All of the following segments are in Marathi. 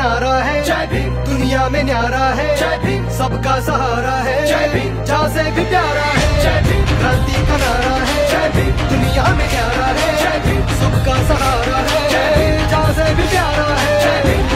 नारा है, जय भीम। दुनिया में न्यारा है, जय भीम। सबका सहारा है, जय भीम। जहाँ से भी प्यारा है, जय भीम। क्रांति का नारा है, जय भीम। दुनिया में न्यारा है, जय भीम। सबका सहारा है, जय भीम। जहाँ से भी प्यारा है, जय भीम।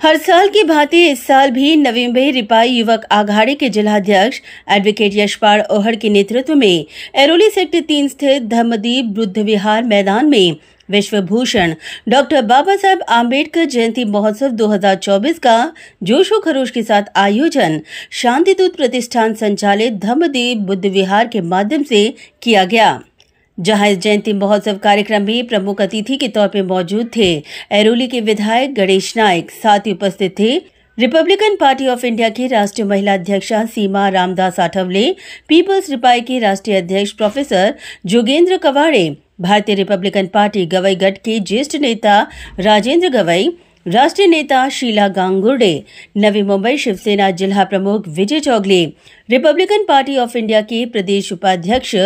हर साल की भांति इस साल भी नवी मुंबई रिपाई युवक आघाड़ी के जिलाध्यक्ष एडवोकेट यशपाल ओहड़ के नेतृत्व में एरोली सेक्टर 3 स्थित धम्मदीप बुद्ध विहार मैदान में विश्व भूषण डॉक्टर बाबा साहेब आम्बेडकर जयंती महोत्सव 2024 का जोशो खरोश के साथ आयोजन शांतिदूत प्रतिष्ठान संचालित धम्मदीप बुद्ध विहार के माध्यम से किया गया, जहां इस जयंती महोत्सव कार्यक्रम में प्रमुख अतिथि के तौर पर मौजूद थे एरोली के विधायक गणेश नाइक। साथ ही उपस्थित थे रिपब्लिकन पार्टी ऑफ इंडिया की राष्ट्रीय महिला अध्यक्षा सीमा रामदास आठवले, पीपल्स रिपाई के राष्ट्रीय अध्यक्ष प्रोफेसर जोगेंद्र कवाड़े, भारतीय रिपब्लिकन पार्टी गवई गढ़ के ज्येष्ठ नेता राजेंद्र गवई, राष्ट्रीय नेता शीला गांगुर्डे, नवी मुंबई शिवसेना जिला प्रमुख Vijay Chougule, Republican Party of India के प्रदेश उपाध्यक्ष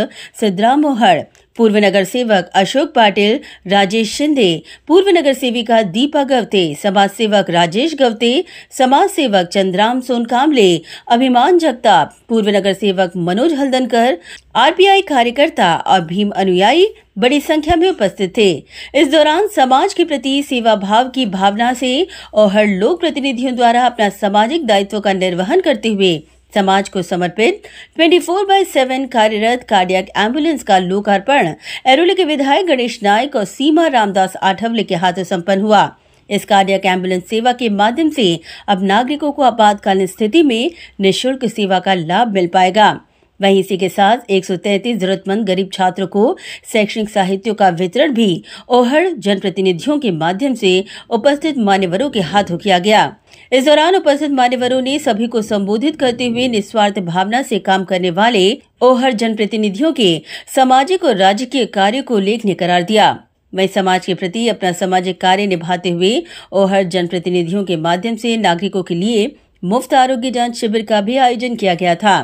सिद्धराम ओहड़, पूर्व नगर सेवक अशोक पाटिल, राजेश शिंदे, पूर्व नगर सेविका दीपा गवते, समाज सेवक राजेश गवते, समाज सेवक चंद्राम सोनकामले, अभिमान जगताप, पूर्व नगर सेवक मनोज हल्दनकर, आरपीआई कार्यकर्ता और भीम अनुयायी बड़ी संख्या में उपस्थित थे। इस दौरान समाज के प्रति सेवा भाव की भावना से ओहड़ लोक प्रतिनिधियों द्वारा अपना सामाजिक दायित्व का निर्वहन करते हुए समाज को समर्पित 24/7 कार्यरत कार्डियक एम्बुलेंस का लोकार्पण एरोली के विधायक गणेश नाइक और सीमा रामदास आठवले के हाथों संपन्न हुआ। इस कार्डियक एम्बुलेंस सेवा के माध्यम से अब नागरिकों को आपातकालीन स्थिति में निःशुल्क सेवा का लाभ मिल पाएगा। वहीं इसी के साथ 133 जरूरतमंद गरीब छात्रों को शैक्षणिक साहित्यों का वितरण भी ओहड़ जनप्रतिनिधियों के माध्यम से उपस्थित मान्यवरों के हाथों किया गया। इस दौरान उपस्थित मान्यवरों ने सभी को संबोधित करते हुए निस्वार्थ भावना से काम करने वाले ओहड़ जनप्रतिनिधियों के सामाजिक और राजकीय कार्य को उल्लेखनीय करार दिया। वहीं समाज के प्रति अपना सामाजिक कार्य निभाते हुए ओहड़ जनप्रतिनिधियों के माध्यम से नागरिकों के लिए मुफ्त आरोग्य जांच शिविर का भी आयोजन किया गया था।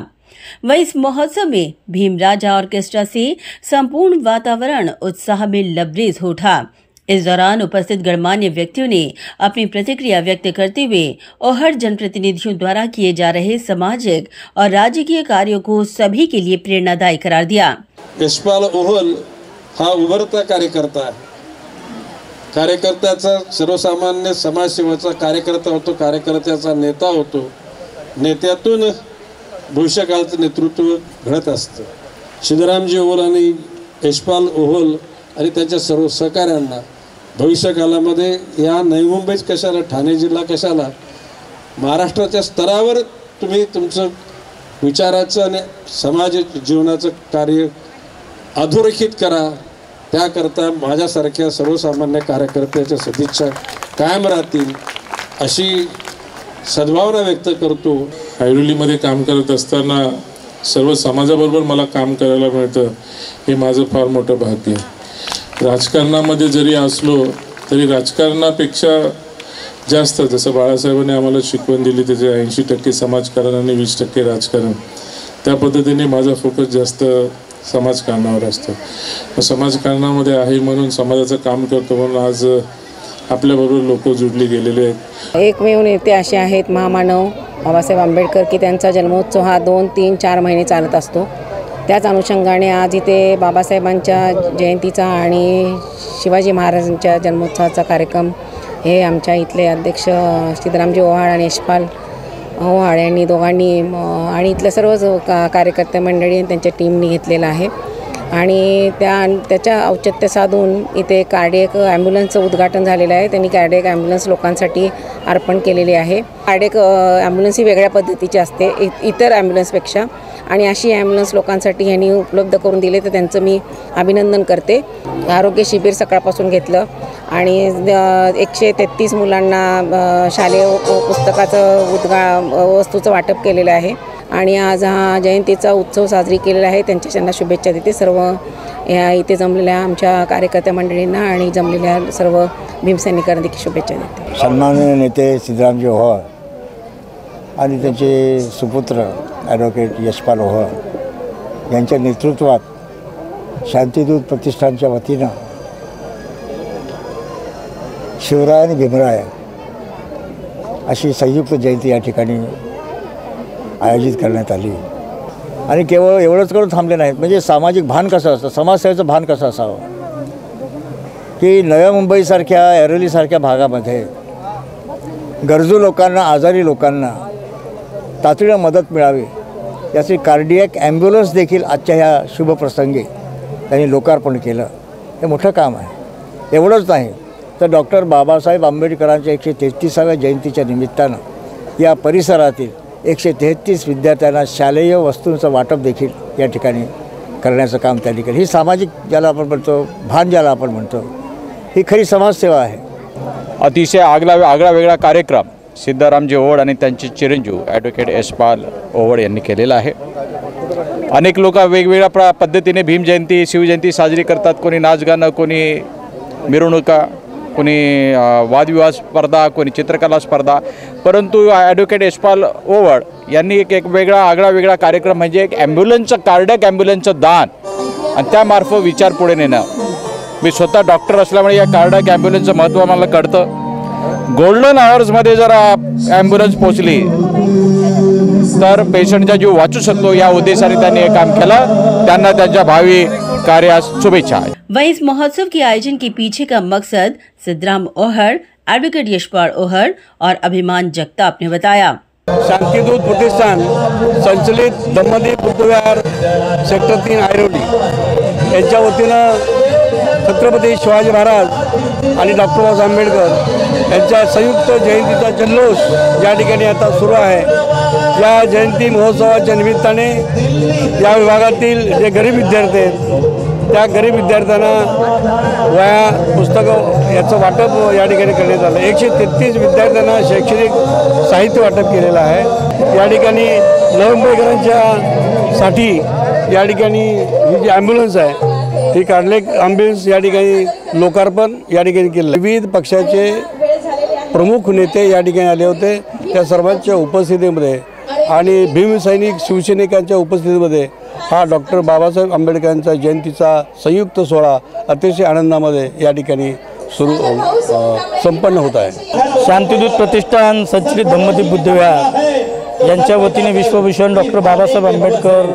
वहीं इस महोत्सव में भीम राजा ऑर्केस्ट्रा से संपूर्ण वातावरण उत्साह में लबरेज हो उठा। इस दौरान उपस्थित गणमान्य व्यक्तियों ने अपनी प्रतिक्रिया व्यक्त करते हुए ओहड़ जनप्रतिनिधियों द्वारा किए जा रहे सामाजिक और राजकीय कार्यों को सभी के लिए प्रेरणादायी करार दिया। यशपाल ओहल हा उभरता कार्यकर्ता आहे। कार्यकर्त्याचा सर्वसामान्य समाजसेवेचा कार्यकर्ता होतो, कार्यकर्त्याचा नेता होतो, नेत्यातून भविष्यकाळाचं नेतृत्व घडत असतं। सिद्धरामजी ओहल आणि यशपाल ओहल आणि त्यांच्या सर्व सहकाऱ्यांना भविष्यकाळामध्ये या नवी मुंबईच कशाला, ठाणे जिल्हा कशाला, महाराष्ट्राच्या स्तरावर तुम्ही तुमचं विचाराचं आणि समाज जीवनाचं कार्य अधोरेखित करा। त्याकरता माझ्यासारख्या सर्वसामान्य कार्यकर्त्याच्या सदिच्छा कायम राहतील अशी सद्भावना व्यक्त करतो। ऐरोलीमध्ये काम करत असताना सर्व समाजाबरोबर मला काम करायला मिळतं हे माझं फार मोठं भाग्य आहे। राजकारणामध्ये जरी असलो तरी राजकारणापेक्षा जास्त, जसं बाळासाहेबांनी आम्हाला शिकवण दिली त्याचे 80% समाजकारण आणि 20% राजकारण, त्या पद्धतीने माझा फोकस जास्त समाजकारणावर असतो। समाजकारणामध्ये आहे म्हणून समाजाचं काम करतो म्हणून आज आपल्याबरोबर लोक जुडली गेलेले आहेत। एकमेव नेते असे आहेत महामानव बाबासाहेब आंबेडकर की त्यांचा जन्मोत्सव हा 2, 3, 4 महिने चालत असतो। त्याच अनुषंगाने आज इथे बाबासाहेबांच्या जयंतीचा आणि शिवाजी महाराजांच्या जन्मोत्सवाचा कार्यक्रम हे आमच्या इथले अध्यक्ष सिद्धरामजी ओहाळ आणि यशपाल ओहाळ यांनी दोघांनी आणि इथल्या सर्वच कार्यकर्ते मंडळी त्यांच्या टीमनी घेतलेला आहे। आणि त्याच्या औचित्य साधून इथे कार्डियक ॲम्ब्युलन्सचं उद्घाटन झालेलं आहे. त्यांनी कार्डियक ॲम्ब्युलन्स लोकांसाठी अर्पण केलेली आहे. कार्डियक ॲम्ब्युलन्स ही वेगळ्या पद्धतीची असते इतर ॲम्ब्युलन्सपेक्षा, आणि अशी ॲम्ब्युलन्स लोकांसाठी यांनी उपलब्ध करून दिले, तर त्यांचं मी अभिनंदन करते. आरोग्य शिबिर सकाळपासून घेतलं आणि 133 मुलांना शालेय पुस्तकाचं वस्तूचं वाटप केलेलं आहे आणि आज हा जयंतीचा उत्सव साजरी केलेला आहे. त्यांना शुभेच्छा देते. सर्व या इथे जमलेल्या आमच्या कार्यकर्त्या मंडळींना आणि जमलेल्या सर्व भीमसैनिकांना देखील शुभेच्छा देते. सन्माननीय नेते सिद्धरामजी ओहळ आणि त्यांचे सुपुत्र ॲडव्होकेट यशपाल ओहळ यांच्या नेतृत्वात शांतिदूत प्रतिष्ठानच्या वतीनं शिवराय आणि भीमराय अशी संयुक्त जयंती या ठिकाणी आयोजित करण्यात आली. आणि केवळ एवढंच करून थांबले नाहीत, म्हणजे सामाजिक भान कसं असतं, समाजसेवेचं भान कसं असावं, की नव्या मुंबईसारख्या ऐरोलीसारख्या भागामध्ये गरजू लोकांना, आजारी लोकांना तातडीनं मदत मिळावी याची कार्डियक ॲम्ब्युलन्स देखील आजच्या ह्या शुभप्रसंगी त्यांनी लोकार्पण केलं. हे मोठं काम आहे. एवढंच नाही तर डॉक्टर बाबासाहेब आंबेडकरांच्या 133व्या जयंतीच्या निमित्तानं या परिसरातील 133 विद्यार्थ्यांना शालेय वस्तूंचं वाटप देखील या ठिकाणी करण्याचं काम त्या ठिकाणी. ही सामाजिक ज्याला आपण म्हणतो, भान ज्याला आपण म्हणतो, ही खरी समाजसेवा आहे. अतिशय आगळा वेगळा कार्यक्रम सिद्धरामजी ओहळ आणि त्यांचे चिरंजीव ॲडव्होकेट यशपाल ओहळ यांनी केलेला आहे. अनेक लोक वेगवेगळ्या पद्धतीने भीमजयंती, शिवजयंती साजरी करतात. कोणी नाचगाणं, कोणी मिरवणुका, कोणी वादविवाद स्पर्धा, कोणी चित्रकला स्पर्धा. परंतु ॲडव्होकेट यशपाल ओहळ यांनी एक वेगळा आगळा वेगळा कार्यक्रम म्हणजे एक ॲम्ब्युलन्सचं, कार्डियक ॲम्ब्युलन्सचं दान आणि त्यामार्फत विचार पुढे नेणं. मी स्वतः डॉक्टर असल्यामुळे या कार्डियक ॲम्ब्युलन्सचं महत्त्व मला कळतं. गोल्डन आवर्समध्ये जर ॲम्ब्युलन्स पोचली तर पेशंटचा जीव वाचू शकतो, या उद्देशाने त्यांनी हे काम केलं. त्यांना त्यांच्या भावी कार्यास शुभेच्छा. वहीं इस महोत्सव के आयोजन के पीछे का मकसद सिद्धराम ओहड़, एडवोकेट यशपाल ओहड़ और अभिमान जगताप ने बताया. शांतिदूत प्रतिष्ठान संचलित धम्मदीप बुद्धविहार सेक्टर 3 ऐरोली यांच्या वतीनं छत्रपती शिवाजी महाराज आणि डॉक्टर बाबासाहेब आंबेडकर यांच्या संयुक्त जयंतीचा जल्लोष या ठिकाणी आता सुरू आहे. या जयंती महोत्सवाच्या निमित्ताने या विभागातील जे गरीब विद्यार्थी आहेत त्या गरीब विद्यार्थ्यांना वह्या, पुस्तकं याचं वाटप या ठिकाणी करण्यात आलं. 133 विद्यार्थ्यांना शैक्षणिक साहित्य वाटप केलेलं आहे. या ठिकाणी नवी मुंबईकरांच्या साठी या ठिकाणी ही जी ॲम्ब्युलन्स आहे ती कार्डियक ॲम्ब्युलन्स या ठिकाणी लोकार्पण या ठिकाणी केलं. विविध पक्षाचे प्रमुख नेते या ठिकाणी आले होते. त्या सर्वांच्या उपस्थितीमध्ये आणि भीमसैनिक शिवसैनिकांच्या उपस्थितीमध्ये हा डॉक्टर बाबासाहेब आंबेडकरांचा जयंतीचा संयुक्त सोहळा अतिशय आनंदामध्ये या ठिकाणी संपन्न होत आहे. शांतिदूत प्रतिष्ठान संचलित धम्मदीप बुद्धविहार यांच्या वतीने विश्वभूषण डॉक्टर बाबासाहेब आंबेडकर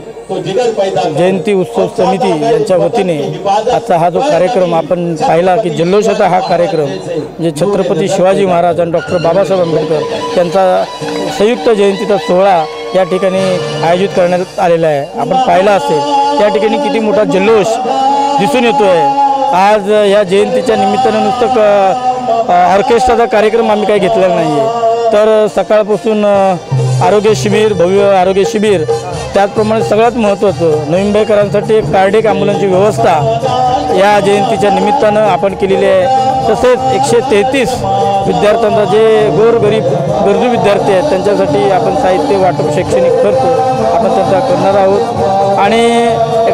जयंती उत्सव समिती यांच्या वतीने आजचा हा जो कार्यक्रम आपण पाहिला की जल्लोषाचा हा कार्यक्रम म्हणजे छत्रपती शिवाजी महाराज आणि डॉक्टर बाबासाहेब आंबेडकर यांचा संयुक्त जयंतीचा सोहळा या ठिकाणी आयोजित करण्यात आलेला आहे. आपण पाहिला असेल त्या ठिकाणी किती मोठा जल्लोष दिसून येतो आहे. आज या जयंतीच्या निमित्तानं नुसतं ऑर्केस्ट्राचा कार्यक्रम आम्ही काही घेतलेला नाही आहे, तर सकाळपासून आरोग्य शिबिर, भव्य आरोग्य शिबिर, त्याचप्रमाणे सगळ्यात महत्त्वाचं नवी मुंबईकरांसाठी एक कार्डियक ॲम्ब्युलन्सची व्यवस्था या जयंतीच्या निमित्तानं आपण केलेली आहे. तसेच 133 विद्यार्थ्यांचा जे गोरगरीब गरजू विद्यार्थी आहेत त्यांच्यासाठी आपण साहित्य वाटप, शैक्षणिक खर्च आपण त्याचा करणार आहोत. आणि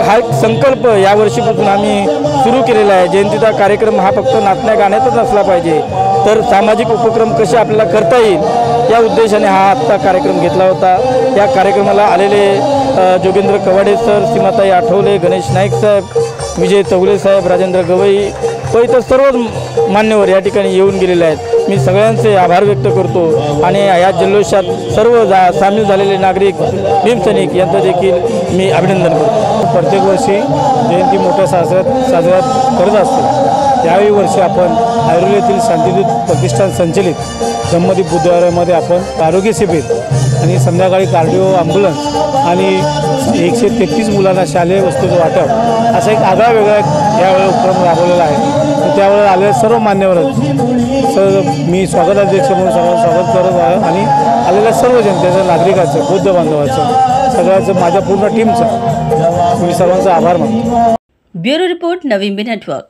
हा एक संकल्प यावर्षीपासून आम्ही सुरू केलेला आहे. जयंतीचा कार्यक्रम हा फक्त नाचण्या गाण्यातच नसला पाहिजे, तर सामाजिक उपक्रम कसे आपल्याला करता येईल या उद्देशाने हा आजचा कार्यक्रम घेतला होता. या कार्यक्रमाला आलेले जोगेंद्र कवाडे सर, सीमाताई आठवले, गणेश नाईक साहेब, विजय चौगले साहेब, राजेंद्र गवई व इतर सर्व मान्यवर या ठिकाणी येऊन गेलेले आहेत. मी सगळ्यांचे आभार व्यक्त करतो आणि या जल्लोषात सर्व सामील झालेले नागरिक, भीमसैनिक यांचं देखील मी अभिनंदन करतो. प्रत्येक वर्षी जयंती मोठ्या साजऱ्यात करत असतो. त्यावेळी वर्षी आपण ऐरोली येथील शांतिदूत प्रतिष्ठान संचलित धम्मदीप बुद्धविहारामध्ये आपण आरोग्य शिबिर आणि संध्याकाळी कार्डिओ ॲम्ब्युलन्स आणि 133 मुलांना शालेय वस्तूचं वाटप असा एक आगळा वेगळा यावेळी उपक्रम राबवलेला आहे. त्यावेळेला आलेले सर्व मान्यवर मी स्वागताध्यक्ष म्हणून सर्व स्वागत करत आहे आणि आलेल्या सर्व जनतेचं, नागरिकांचं, बौद्ध बांधवाचं, सगळ्याचं, माझ्या पूर्ण टीमचं मी सर्वांचा आभार मानतो. Bureau report, Navi Mumbai network.